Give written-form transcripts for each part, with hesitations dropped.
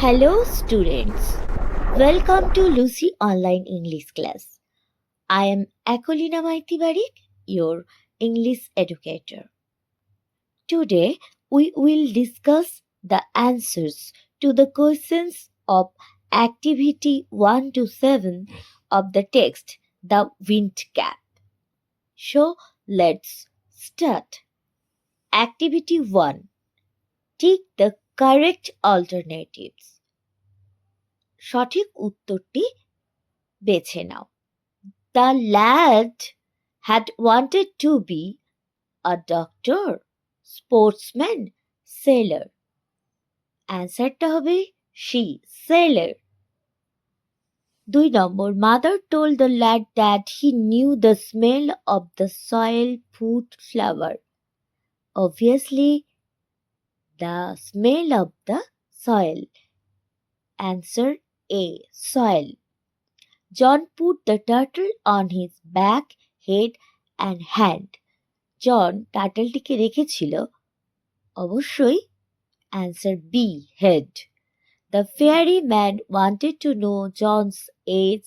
Hello, students. Welcome to Lucy Online English class. I am Akolina Maitibarik, your English educator. Today, we will discuss the answers to the questions of Activity 1 to 7 of the text The Wind Gap. So, let's start. Activity 1. Tick the correct alternatives. সঠিক উত্তরটি বেছে নাও। The lad had wanted to be a doctor, sportsman, sailor. অ্যান্সারটা হবে she, sailor. 2 number, mother told the lad that he knew the smell of the soil food flower. Obviously, the smell of the soil. Answer A, soil. John put the turtle on his back, head and hand. জন টার্টলটিকে রেখেছিল অবশ্যই answer B, head. The fairy man wanted to know John's age,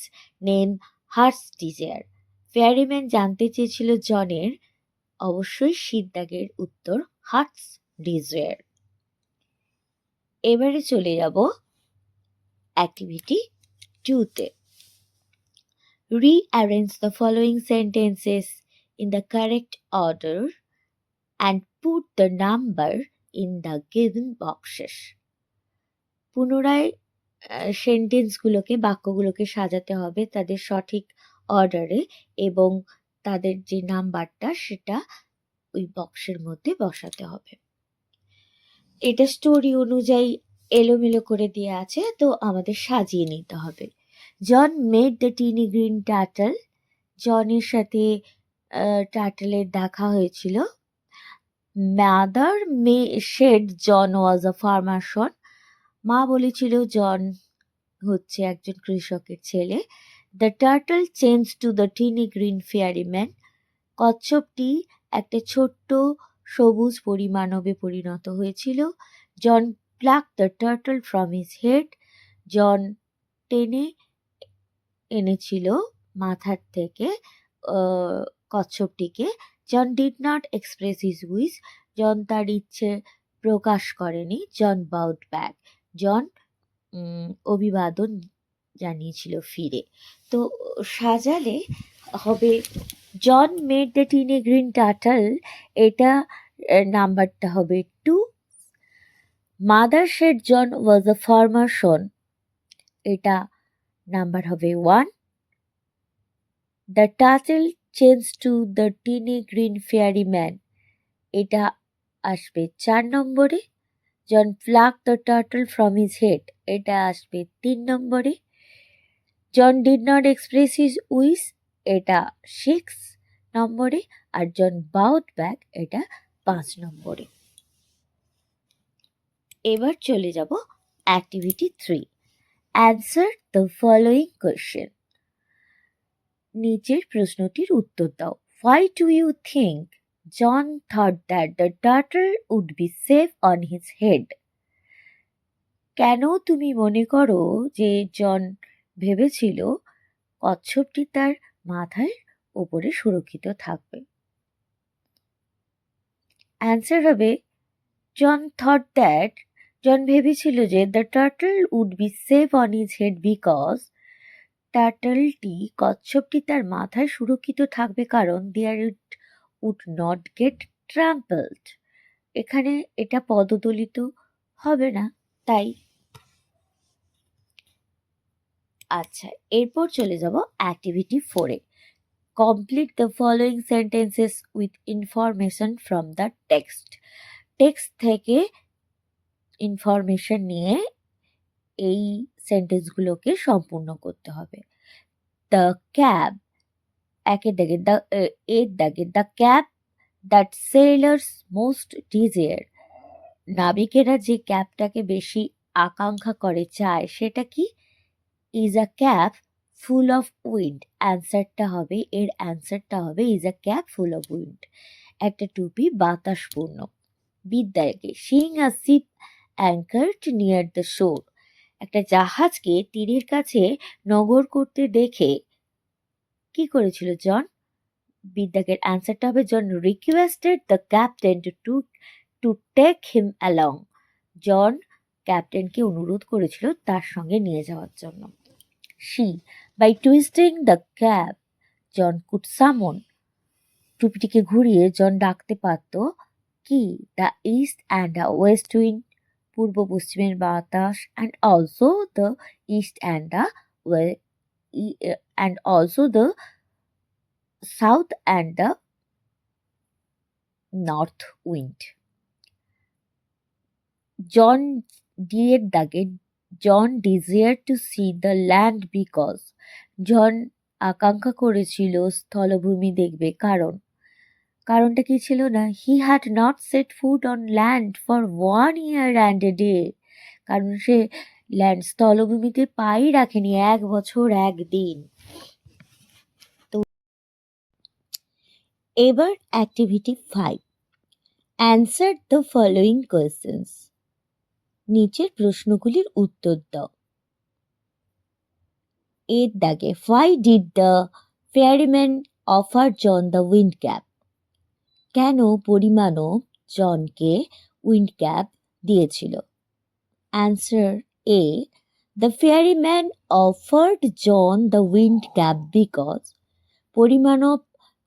name, heart's desire. Fairy man জানতে চেয়েছিল জনের অবশ্যই শীতদাগের উত্তর hertz desire. এবারে চলে যাব activity 2-তে। Rearrange the following sentences in the correct order and put the number in the given boxes. পুনরায় সেন্টেন্সগুলোকে বাক্যগুলোকে সাজাতে হবে তাদের সঠিক অর্ডারে এবং তাদের যে নাম্বারটা সেটা ওই বক্সের মধ্যে বসাতে হবে। এটা স্টোরি অনুযায়ী এলোমেলো করে দেওয়া আছে, তো আমাদের সাজিয়ে নিতে হবে। John made the tiny green turtle. জনের সাথে টার্টলের দেখা হয়েছিল। Mother said John was a farmer son. মা বলেছিল জন হচ্ছে একজন কৃষকের ছেলে। The turtle change to the tiny green fairy man. কচ্ছপটি একটা ছোট্ট সবুজ পরিমানবে পরিণত হয়েছিল। John pluck the turtle from his head. John টেনে এনেছিল মাথার থেকে কচ্ছপটিকে। John did not express his wish. John তার ইচ্ছে প্রকাশ করেনি। জন বাউড ব্যাক। জন অভিবাদন জানিয়েছিল ফিরে। তো সাজালে হবে John made the tiny green turtle, এটা নাম্বারটা হবে 2। Mother said John was a farmer son, এটা নাম্বার হবে 1। The turtle change to the tiny green fairy man, এটা আসবে 4 নম্বরে। John pluck the turtle from his head, এটা আসবে 3 নম্বরে। John did not express his wish, এটা 6 নম্বরে। আর জন বাউড ব্যাক, এটা 5 নম্বরে। এবার চলে যাব activity 3। Answer the following question. নিচের প্রশ্নটির উত্তর দাও। Why do you think John thought that the turtle would be safe on his head? কেন তুমি মনে করো যে জন ভেবেছিল কচ্ছপটি তার মাথার উপরে সুরক্ষিত থাকবে? অ্যান্সার হবে জন থট দ্যাট, জন ভেবেছিল যে the turtle would be safe on his head because, টার্টলটি কচ্ছপটি তার মাথায় সুরক্ষিত থাকবে কারণ there it would not get trampled, এখানে এটা পদদলিত হবে না তাই। আচ্ছা, এরপর চলে যাব অ্যাক্টিভিটি 4-এ। Complete the following sentences with information from the text. Text থেকে ইনফরমেশন নিয়ে এই সেন্টেন্সগুলোকে সম্পূর্ণ করতে হবে। দ্য ক্যাব, একের দাগে the cap that sailors most desire, নাবিকেরা যে ক্যাবটাকে বেশি আকাঙ্ক্ষা করে চায় সেটা কি? Is a cap full of wind, অ্যান্সারটা হবে এর অ্যান্সারটা হবে is a cap full of wind, একটা টুপি বাতাসপূর্ণ। বিদ্যাকে সিং a ship anchored near the shore, একটা জাহাজকে তীরের কাছে নগর করতে দেখে কি করেছিল জন? বিদ্যাকের অ্যান্সারটা হবে John requested the captain to take him along. John ক্যাপ্টেনকে অনুরোধ করেছিল তার সঙ্গে নিয়ে যাওয়ার জন্য। She, by twisting the cap, John could summon. টুপিটিকে ঘুরিয়ে জন ডাকতে পারত কি? The east and the west wind, পূর্ব পশ্চিমের বাতাস, and also the east and the south and the north wind. John D এর দাগে John desire to see the land because, John আকাঙ্ক্ষা করেছিল স্থলভূমি দেখবে, কারণটা কি ছিল না? He had not set foot on land for 1 year and a day, কারণ সে স্থলভূমিতে পাই রাখেনি 1 বছর 1 দিন। তো এবার activity 5, answer the following questions, নিচের প্রশ্নগুলির উত্তর দাও। এর দাগে why did the fairyman offer John the wind cap, কেন পরিমাণও জনকে উইন্ড ক্যাপ দিয়েছিল? Answer A, the fairyman offered John the wind cap because, পরিমাণব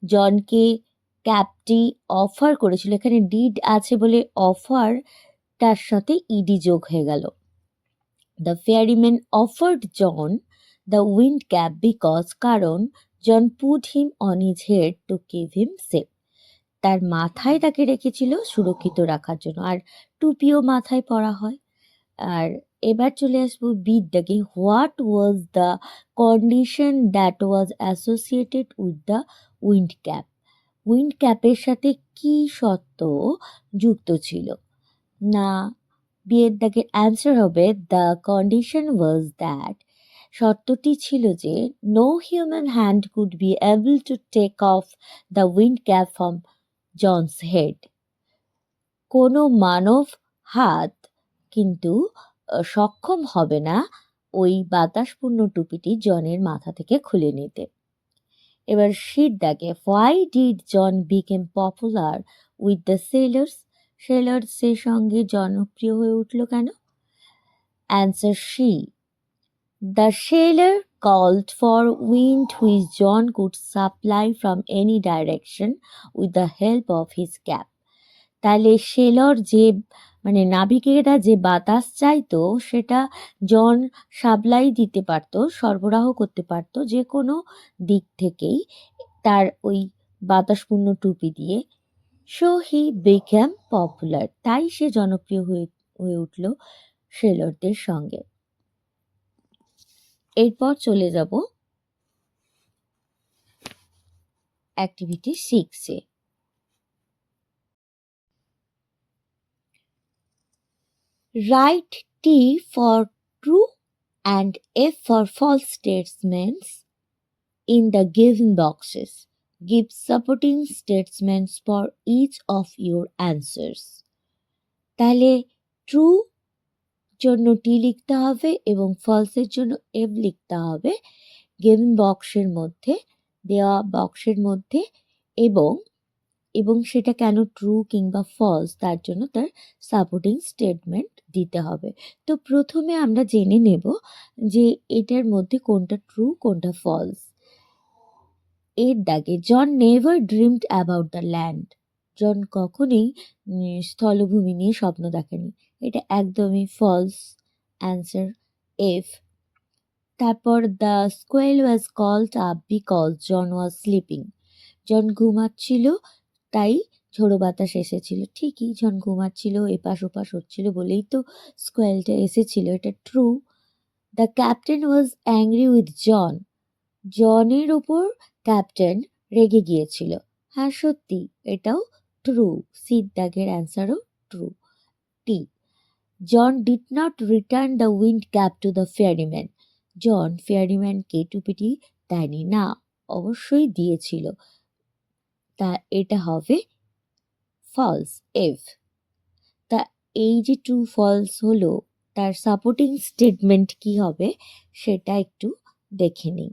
জনকে ক্যাপটি অফার করেছিল, এখানে ডিড আছে বলে অফার তার সাথে ইডি যোগ হয়ে গেল। The fairyman offered John the wind cap because, কারণ John put him on his head to keep him safe, তার মাথায় তাকে রেখেছিল সুরক্ষিত রাখার জন্য, আর টুপিও মাথায় পরা হয়। আর এবার চলে আসবো বিদ্যাকে, what was the condition that was associated with the wind cap, wind ক্যাপের সাথে কি শর্ত যুক্ত ছিল? না, বিয়ের দাগের অ্যান্সার হবে দ্য কন্ডিশন ওয়াজ দ্যাট, শর্তটি ছিল যে no human hand could be able to take off the wind cap from John's head, কোনো মানব হাত কিন্তু সক্ষম হবে না ওই বাতাসপূর্ণ টুপিটি জনের মাথা থেকে খুলে নিতে। এবার শীত দাগে, why did John become popular with the সেলার্সের সঙ্গে জনপ্রিয় হয়ে উঠল কেন? Answer C, the sailor called for wind which John could supply from any direction with the help of his cap. তাহলে সেলর যে নাবিকেরা যে বাতাস চাইতো সেটা জন সাপ্লাই দিতে পারতো, সরবরাহ করতে পারতো যে কোনো দিক থেকেই তার ওই বাতাসপূর্ণ টুপি দিয়ে। সো হি বিকেম পপুলার, তাই সে জনপ্রিয় হয়ে উঠল সেলরদের সঙ্গে। এরপর চলে যাব activity 6-এ। Write T for true and F for false statements in the given boxes. Give supporting statements for each of your answers. তাহলে ট্রু জন্য টি লিখতে হবে এবং ফলসের জন্য এফ লিখতে হবে গিভেন বক্সের মধ্যে, দেওয়া বক্সের মধ্যে, এবং সেটা কেন ট্রু কিংবা ফলস তার জন্য তার সাপোর্টিং স্টেটমেন্ট দিতে হবে। তো প্রথমে আমরা জেনে নেব যে এটার মধ্যে কোনটা ট্রু কোনটা ফলস। এর দাগে John never dreamed about the land, John কখনোই স্থলভূমি নিয়ে স্বপ্ন দেখেনি, এটা একদমই ফলস, অ্যান্সার এফ। তারপর the squall was called up because John was sleeping, John ঘুমাচ্ছিল তাই ঝোড়ো বাতাস এসেছিল। ঠিকই, জন ঘুমাচ্ছিল, এপাশ ওপাশ হচ্ছিল বলেই তো স্কোয়েলটা এসেছিল, এটা true. The captain was angry with John, জনের ওপর ক্যাপ্টেন রেগে গিয়েছিল। হ্যাঁ সত্যি, এটাও ট্রু, সির দাগের অ্যান্সারও true. T, John did not return the wind cap to the fairyman, John ফেয়ারিম্যানকে টুপিটি দেয়নি। না, অবশ্যই দিয়েছিল, তা এটা হবে ফলস, এফ। তা এই যে ট্রু ফলস হলো তার সাপোর্টিং স্টেটমেন্ট কি হবে সেটা একটু দেখে নিই।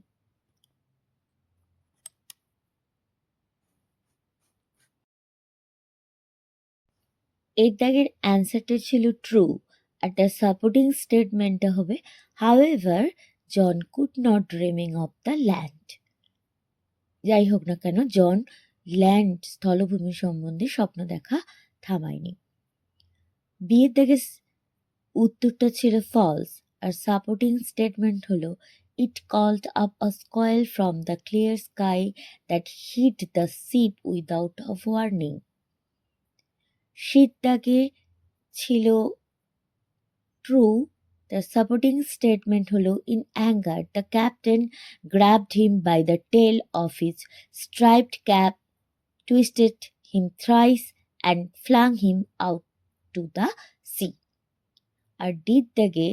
এর দাগের অ্যান্সারটা ছিল ট্রু, আর তার সাপোর্টিং স্টেটমেন্টটা হবে however John could not dreaming of the land. যাই হোক না কেন, জন ল্যান্ড স্থলভূমি সম্বন্ধে স্বপ্ন দেখা থামায়নি। বিয়ের দাগের উত্তরটা ছিল ফলস, আর সাপোর্টিং স্টেটমেন্ট হলো it called up a squall from the clear sky that hit the ship without a warning. শীত দাগে ছিল ট্রু, the supporting statement হলো in anger the captain grabbed him by the tail of his striped cap, twisted him thrice and flung him out to the sea. আর ডির দাগে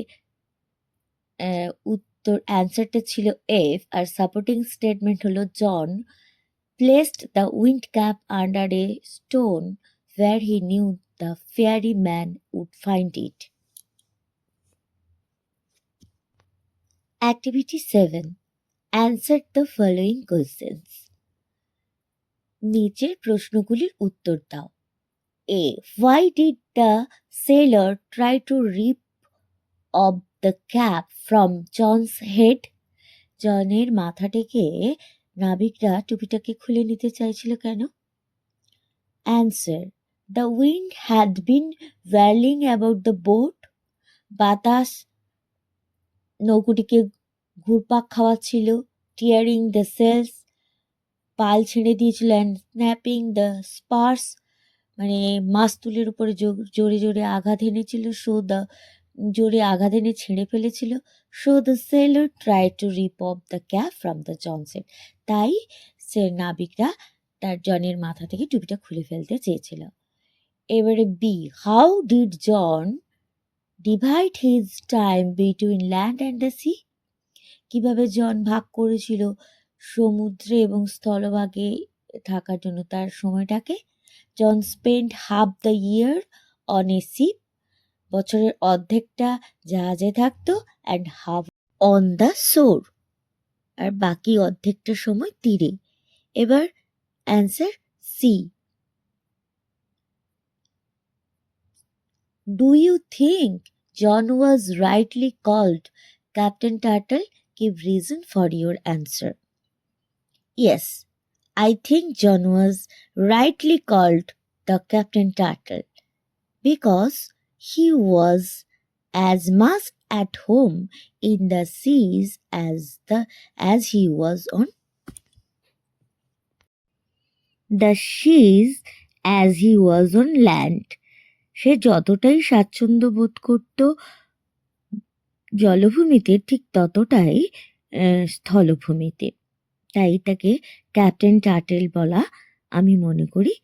উত্তর অ্যান্সারটা ছিল F, আর supporting statement হলো জন placed the wind cap under a stone where he knew the fairy man would find it. Activity 7. Answer the following questions. নিচের প্রশ্নগুলির উত্তর দাও। A. Why did the sailor try to rip off the cap from John's head? জনের মাথা থেকে নাবিকরা টুপিটাকে খুলে নিতে চাইছিল কেন? Answer. The wind had been whirling about the boat. বাতাস নৌকোটিকে ঘুরপাক খাওয়াচ্ছিল। টিয়ারিং দ্য সেলস, পাল ছেড়ে দিয়েছিল। অ্যান্ড স্ন্যাপিং দ্য স্পার্স, মানে মাস্তুলের উপরে জোরে জোরে আঘাত এনেছিল। জোরে আঘাত এনে ছেড়ে ফেলেছিল। So the sailor try to rip off the cap from the Johnson. তাই সে নাবিকরা তার জনের মাথা থেকে টুপিটা খুলে ফেলতে চেয়েছিল। এবারে B, how did John divide his time between land and the sea? কিভাবে জন ভাগ করেছিল সমুদ্রে এবং স্থলভাগে থাকার জন্য তার সময়টাকে? John spend half the year on a ship, বছরের অর্ধেকটা জাহাজে থাকতো। অ্যান্ড হাফ অন দ্য শোর, আর বাকি অর্ধেকটা সময় তীরে। এবার answer C. Do you think John was rightly called Captain Turtle? Give reason for your answer. Yes, I think John was rightly called the Captain Turtle because he was as much at home in the seas as he was on the seas as he was on land. সে যতটাই স্বাচ্ছন্দ্য বোধ করত জলভূমিতে, ঠিক ততটাই স্থলভূমিতে। তাই তাকে captain turtle বলা আমি মনে করি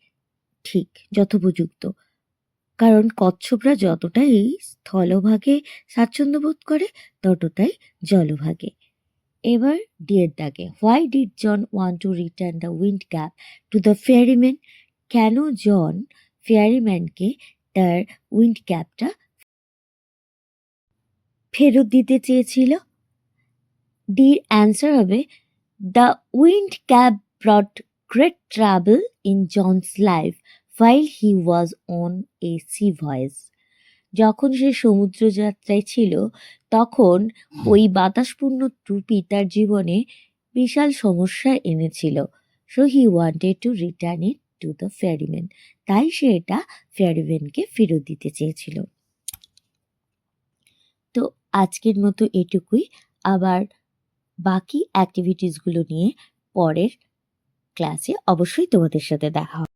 ঠিক, যথোপযুক্ত। কারণ কচ্ছপরা যতটাই স্থলভাগে স্বাচ্ছন্দ্য বোধ করে ততটাই জলভাগে। এবার ডিয়ের দাগে, why did John want to return the wind cap to the fairy man? কেন জন ফেয়ারিম্যানকে তার উইন্ড ক্যাপটা ফেরত দিতে চেয়েছিল? ডির অ্যান্সার হবে the wind cap brought great trouble in John's life while he was on a sea voyage. যখন সে সমুদ্র যাত্রায় ছিল তখন ওই বাতাসপূর্ণ টুপি তার জীবনে বিশাল সমস্যা এনেছিল। So he wanted to return it two the ফেয়ারিম্যান। তাই সে এটা ফেয়ারিম্যানকে ফেরত দিতে চেয়েছিল। তো আজকের মতো এটুকুই। আবার বাকি অ্যাক্টিভিটিসগুলো নিয়ে পরের ক্লাসে অবশ্যই তোমাদের সাথে দেখা হবে।